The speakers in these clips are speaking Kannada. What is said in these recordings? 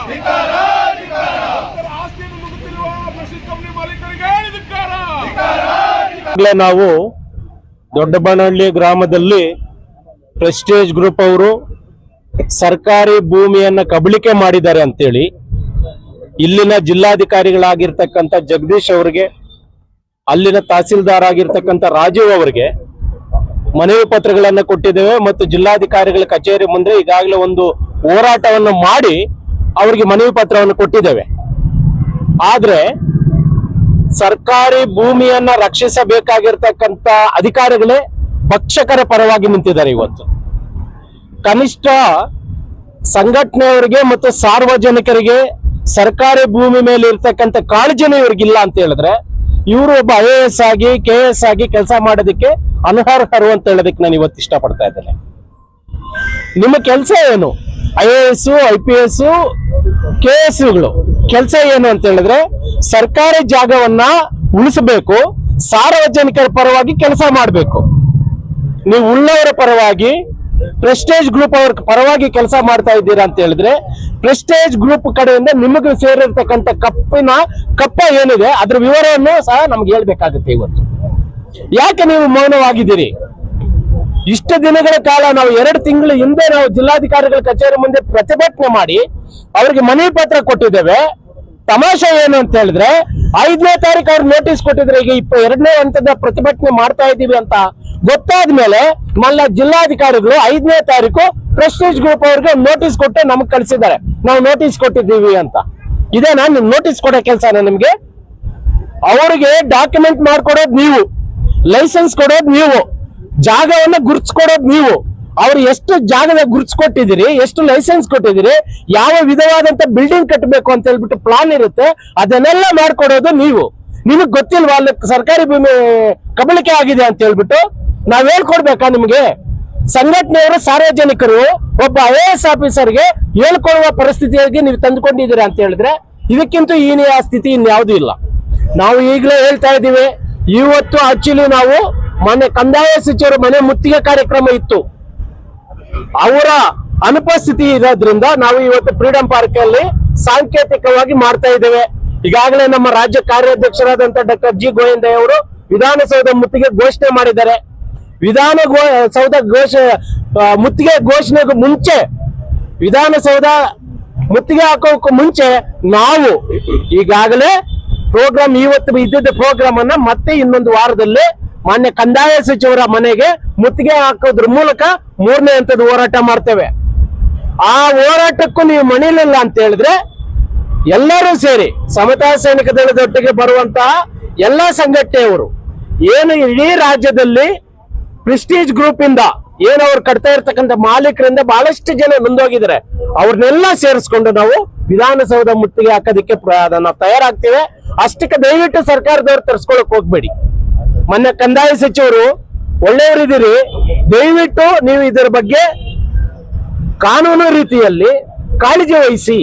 ಆಸ್ತಿಯನ್ನು ನುಡುತ್ತಿರುವ ಬ್ರಷಿಂಗ್ ಕಂಪನಿ ಮಾಲೀಕರಿಗೆ ಧಿಕ್ಕಾರ. ನಾವು ದೊಡ್ಡಬನಹಳ್ಳಿ ಗ್ರಾಮದಲ್ಲಿ ಪ್ರೆಸ್ಟೀಜ್ ಗ್ರೂಪ್ ಅವರು ಸರ್ಕಾರಿ ಭೂಮಿಯನ್ನ ಕಬಳಿಕೆ ಮಾಡಿದ್ದಾರೆ ಅಂತೇಳಿ ಇಲ್ಲಿನ ಜಿಲ್ಲಾಧಿಕಾರಿಗಳಾಗಿರ್ತಕ್ಕಂಥ ಜಗದೀಶ್ ಅವರಿಗೆ, ಅಲ್ಲಿನ ತಹಸೀಲ್ದಾರ್ ಆಗಿರ್ತಕ್ಕಂಥ ರಾಜೀವ್ ಅವರಿಗೆ ಮನವಿ ಪತ್ರಗಳನ್ನು ಕೊಟ್ಟಿದ್ದೇವೆ ಮತ್ತು ಜಿಲ್ಲಾಧಿಕಾರಿಗಳ ಕಚೇರಿ ಮುಂದೆ ಈಗಾಗಲೇ ಒಂದು ಹೋರಾಟವನ್ನು ಮಾಡಿ ಅವರಿಗೆ ಮನವಿ ಪತ್ರವನ್ನು ಕೊಟ್ಟಿದ್ದೇವೆ. ಆದ್ರೆ ಸರ್ಕಾರಿ ಭೂಮಿಯನ್ನ ರಕ್ಷಿಸಬೇಕಾಗಿರ್ತಕ್ಕಂಥ ಅಧಿಕಾರಿಗಳೇ ಭಕ್ಷಕರ ಪರವಾಗಿ ನಿಂತಿದ್ದಾರೆ. ಇವತ್ತು ಕನಿಷ್ಠ ಸಂಘಟನೆಯವರಿಗೆ ಮತ್ತು ಸಾರ್ವಜನಿಕರಿಗೆ ಸರ್ಕಾರಿ ಭೂಮಿ ಮೇಲೆ ಇರ್ತಕ್ಕಂಥ ಕಾಳಜಿನೂ ಇವ್ರಿಗಿಲ್ಲ ಅಂತ ಹೇಳಿದ್ರೆ ಇವರು ಒಬ್ಬ IAS ಆಗಿ KS ಆಗಿ ಕೆಲಸ ಮಾಡೋದಕ್ಕೆ ಅನರ್ಹರು ಅಂತ ಹೇಳೋದಕ್ಕೆ ನಾನು ಇವತ್ತು ಇಷ್ಟಪಡ್ತಾ ಇದ್ದೇನೆ. ನಿಮ್ಮ ಕೆಲಸ ಏನು? IAS, IPS, KSಗಳು ಕೆಲಸ ಏನು ಅಂತ ಹೇಳಿದ್ರೆ ಸರ್ಕಾರಿ ಜಾಗವನ್ನ ಉಳಿಸಬೇಕು, ಸಾರ್ವಜನಿಕರ ಪರವಾಗಿ ಕೆಲಸ ಮಾಡಬೇಕು. ನೀವು ಉಳ್ಳವರ ಪರವಾಗಿ ಪ್ರೆಸ್ಟೇಜ್ ಗ್ರೂಪ್ ಅವ್ರ ಪರವಾಗಿ ಕೆಲಸ ಮಾಡ್ತಾ ಇದ್ದೀರಾ ಅಂತ ಹೇಳಿದ್ರೆ ಪ್ರೆಸ್ಟೇಜ್ ಗ್ರೂಪ್ ಕಡೆಯಿಂದ ನಿಮಗೆ ಸೇರಿರ್ತಕ್ಕಂಥ ಕಪ್ಪ ಏನಿದೆ ಅದ್ರ ವಿವರವನ್ನು ಸಹ ನಮ್ಗೆ ಹೇಳ್ಬೇಕಾಗುತ್ತೆ. ಇವತ್ತು ಯಾಕೆ ನೀವು ಮೌನವಾಗಿದ್ದೀರಿ? ಇಷ್ಟು ದಿನಗಳ ಕಾಲ ನಾವು 2 ತಿಂಗಳ ಹಿಂದೆ ನಾವು ಜಿಲ್ಲಾಧಿಕಾರಿಗಳ ಕಚೇರಿ ಮುಂದೆ ಪ್ರತಿಭಟನೆ ಮಾಡಿ ಅವ್ರಿಗೆ ಮನವಿ ಪತ್ರ ಕೊಟ್ಟಿದ್ದೇವೆ. ತಮಾಷೆ ಏನು ಅಂತ ಹೇಳಿದ್ರೆ 5ನೇ ತಾರೀಕು ಅವ್ರು ನೋಟಿಸ್ ಕೊಟ್ಟಿದ್ರೆ ಈಗ 2ನೇ ಹಂತದ ಪ್ರತಿಭಟನೆ ಮಾಡ್ತಾ ಇದ್ದೀವಿ ಅಂತ ಗೊತ್ತಾದ್ಮೇಲೆ ಮಲ್ಲ ಜಿಲ್ಲಾಧಿಕಾರಿಗಳು 5ನೇ ತಾರೀಕು ಪ್ರೆಸ್ಟೀಜ್ ಗ್ರೂಪ್ ಅವ್ರಿಗೆ ನೋಟಿಸ್ ಕೊಟ್ಟು ನಮ್ಗೆ ಕಳಿಸಿದ್ದಾರೆ, ನಾವು ನೋಟಿಸ್ ಕೊಟ್ಟಿದ್ದೀವಿ ಅಂತ. ಇದೇನಾ ನಿಮ್ ನೋಟಿಸ್ ಕೊಡೋ ಕೆಲಸನ ನಿಮ್ಗೆ? ಅವ್ರಿಗೆ ಡಾಕ್ಯುಮೆಂಟ್ ಮಾಡ್ಕೊಡೋದು ನೀವು, ಲೈಸೆನ್ಸ್ ಕೊಡೋದು ನೀವು, ಜಾಗವನ್ನ ಗುರ್ತಿಸ್ಕೊಡೋದು ನೀವು. ಅವ್ರು ಎಷ್ಟು ಜಾಗದ ಗುರ್ತಿಸ್ಕೊಟ್ಟಿದ್ದೀರಿ, ಎಷ್ಟು ಲೈಸೆನ್ಸ್ ಕೊಟ್ಟಿದ್ದೀರಿ, ಯಾವ ವಿಧವಾದಂತ ಬಿಲ್ಡಿಂಗ್ ಕಟ್ಟಬೇಕು ಅಂತ ಹೇಳ್ಬಿಟ್ಟು ಪ್ಲಾನ್ ಇರುತ್ತೆ, ಅದನ್ನೆಲ್ಲ ಮಾಡ್ಕೊಡೋದು ನೀವು. ನಿಮಗ್ ಗೊತ್ತಿಲ್ವಾ ಅಲ್ಲಿ ಸರ್ಕಾರಿ ಭೂಮಿ ಕಬಳಿಕೆ ಆಗಿದೆ ಅಂತ ಹೇಳ್ಬಿಟ್ಟು ನಾವ್ ಹೇಳ್ಕೊಡ್ಬೇಕಾ ನಿಮ್ಗೆ? ಸಂಘಟನೆಯವರು ಸಾರ್ವಜನಿಕರು ಒಬ್ಬ IAS ಆಫೀಸರ್ಗೆ ಹೇಳ್ಕೊಡುವ ಪರಿಸ್ಥಿತಿಯಾಗಿ ನೀವು ತಂದುಕೊಂಡಿದ್ದೀರಾ ಅಂತ ಹೇಳಿದ್ರೆ ಇದಕ್ಕಿಂತ ಹೀನಿಯ ಸ್ಥಿತಿ ಇನ್ಯಾವುದೂ ಇಲ್ಲ. ನಾವು ಈಗಲೇ ಹೇಳ್ತಾ ಇದ್ದೀವಿ. ಇವತ್ತು ಆಕ್ಚುಲಿ ನಾವು ಮೊನ್ನೆ ಕಂದಾಯ ಸಚಿವರು ಮನೆ ಮುತ್ತಿಗೆ ಕಾರ್ಯಕ್ರಮ ಇತ್ತು, ಅವರ ಅನುಪಸ್ಥಿತಿ ಇರೋದ್ರಿಂದ ನಾವು ಇವತ್ತು ಫ್ರೀಡಂ ಪಾರ್ಕ್ ಅಲ್ಲಿ ಸಾಂಕೇತಿಕವಾಗಿ ಮಾಡ್ತಾ ಇದ್ದೇವೆ. ಈಗಾಗಲೇ ನಮ್ಮ ರಾಜ್ಯ ಕಾರ್ಯಾಧ್ಯಕ್ಷರಾದಂತಹ ಡಾಕ್ಟರ್ G. ಗೋವಿಂದ ಅವರು ವಿಧಾನಸೌಧ ಮುತ್ತಿಗೆ ಘೋಷಣೆ ಮಾಡಿದ್ದಾರೆ. ವಿಧಾನಸೌಧ ಮುತ್ತಿಗೆ ಘೋಷಣೆಗೂ ಮುಂಚೆ, ವಿಧಾನಸೌಧ ಮುತ್ತಿಗೆ ಹಾಕೋಕ್ಕೂ ಮುಂಚೆ ನಾವು ಈಗಾಗಲೇ ಪ್ರೋಗ್ರಾಮ್, ಇವತ್ತು ಇದ್ದಿದ್ದ ಪ್ರೋಗ್ರಾಮ್ ಅನ್ನ ಮತ್ತೆ ಇನ್ನೊಂದು ವಾರದಲ್ಲಿ ಮಾನ್ಯ ಕಂದಾಯ ಸಚಿವರ ಮನೆಗೆ ಮುತ್ತಿಗೆ ಹಾಕೋದ್ರ ಮೂಲಕ 3ನೇ ಹಂತದ ಹೋರಾಟ ಮಾಡ್ತೇವೆ. ಆ ಹೋರಾಟಕ್ಕೂ ನೀವು ಮಣಿಲಿಲ್ಲ ಅಂತ ಹೇಳಿದ್ರೆ ಎಲ್ಲರೂ ಸೇರಿ ಸಮತಾ ಸೈನಿಕ ದಳದೊಟ್ಟಿಗೆ ಬರುವಂತಹ ಎಲ್ಲಾ ಸಂಘಟನೆಯವರು ಏನು ಇಡೀ ರಾಜ್ಯದಲ್ಲಿ ಪ್ರೆಸ್ಟೀಜ್ ಗ್ರೂಪ್ ಇಂದ ಏನು ಅವ್ರು ಕಟ್ತಾ ಇರ್ತಕ್ಕಂಥ ಮಾಲೀಕರಿಂದ ಬಹಳಷ್ಟು ಜನ ನೊಂದೋಗಿದ್ದಾರೆ, ಅವ್ರನ್ನೆಲ್ಲ ಸೇರಿಸ್ಕೊಂಡು ನಾವು ವಿಧಾನಸೌಧ ಮುತ್ತಿಗೆ ಹಾಕೋದಕ್ಕೆ ನಾವು ತಯಾರಾಗ್ತೇವೆ. ಅಷ್ಟಕ್ಕೆ ದಯವಿಟ್ಟು ಸರ್ಕಾರದವ್ರು ತರಿಸ್ಕೊಳಕ್ ಹೋಗ್ಬೇಡಿ. ಮೊನ್ನೆ ಕಂದಾಯ ಸಚಿವರು ಒಳ್ಳೆಯವರಿದ್ದೀರಿ, ದಯವಿಟ್ಟು ನೀವು ಇದರ ಬಗ್ಗೆ ಕಾನೂನು ರೀತಿಯಲ್ಲಿ ಕಾಳಜಿ ವಹಿಸಿ.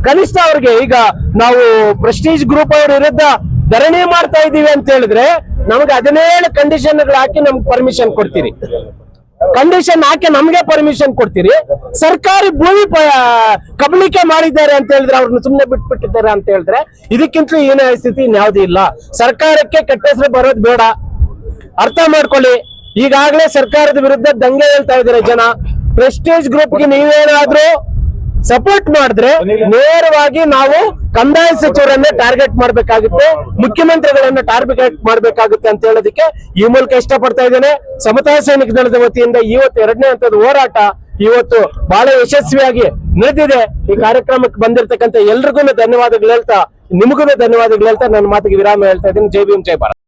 ಕನಿಷ್ಠ ಅವ್ರಿಗೆ ಈಗ ನಾವು ಪ್ರೆಸ್ಟೀಜ್ ಗ್ರೂಪ್ ಅವ್ರ ವಿರುದ್ಧ ಧರಣಿ ಮಾಡ್ತಾ ಇದೀವಿ ಅಂತ ಹೇಳಿದ್ರೆ ನಮ್ಗೆ 17 ಕಂಡೀಷನ್ಗಳು ಹಾಕಿ ನಮ್ಗೆ ಪರ್ಮಿಷನ್ ಕೊಡ್ತೀರಿ. ಕಂಡೀಷನ್ ಹಾಕಿ ನಮ್ಗೆ ಪರ್ಮಿಷನ್ ಕೊಡ್ತೀರಿ. ಸರ್ಕಾರಿ ಭೂಮಿ ಕಬಳಿಕೆ ಮಾಡಿದ್ದಾರೆ ಅಂತ ಹೇಳಿದ್ರೆ ಅವ್ರನ್ನ ಸುಮ್ಮನೆ ಬಿಟ್ಬಿಟ್ಟಿದ್ದಾರೆ ಅಂತ ಹೇಳಿದ್ರೆ ಇದಕ್ಕಿಂತಲೂ ಏನೇ ಸ್ಥಿತಿ ಇನ್ಯಾವುದೂ ಇಲ್ಲ. ಸರ್ಕಾರಕ್ಕೆ ಕೆಟ್ಟ ಹೆಸರು ಬರೋದು ಬೇಡ, ಅರ್ಥ ಮಾಡ್ಕೊಳ್ಳಿ. ಈಗಾಗಲೇ ಸರ್ಕಾರದ ವಿರುದ್ಧ ದಂಗೆ ಹೇಳ್ತಾ ಇದ್ದಾರೆ ಜನ. ಪ್ರೆಸ್ಟೀಜ್ ಗ್ರೂಪ್ಗೆ ನೀವೇನಾದ್ರೂ ಸಪೋರ್ಟ್ ಮಾಡಿದ್ರೆ ನೇರವಾಗಿ ನಾವು ಕಂದಾಯ ಸಚಿವರನ್ನೇ ಟಾರ್ಗೆಟ್ ಮಾಡ್ಬೇಕಾಗುತ್ತೆ, ಮುಖ್ಯಮಂತ್ರಿಗಳನ್ನ ಟಾರ್ಗೆಟ್ ಮಾಡ್ಬೇಕಾಗುತ್ತೆ ಅಂತ ಹೇಳೋದಕ್ಕೆ ಈ ಮೂಲಕ ಇಷ್ಟಪಡ್ತಾ ಇದ್ದೇನೆ. ಸಮತಾ ಸೈನಿಕ ದಳದ ವತಿಯಿಂದ ಇವತ್ತು 2ನೇ ಹಂತದ ಹೋರಾಟ ಇವತ್ತು ಬಹಳ ಯಶಸ್ವಿಯಾಗಿ ನಡೆದಿದೆ. ಈ ಕಾರ್ಯಕ್ರಮಕ್ಕೆ ಬಂದಿರತಕ್ಕಂಥ ಎಲ್ರಿಗೂ ಧನ್ಯವಾದಗಳು ಹೇಳ್ತಾ, ನಿಮಗೂ ಧನ್ಯವಾದಗಳು ಹೇಳ್ತಾ ನನ್ನ ಮಾತಿಗೆ ವಿರಾಮ ಹೇಳ್ತಾ ಇದ್ದೀನಿ. ಜೈ ಭೀಮ್, ಜೈ ಭಾರತ್.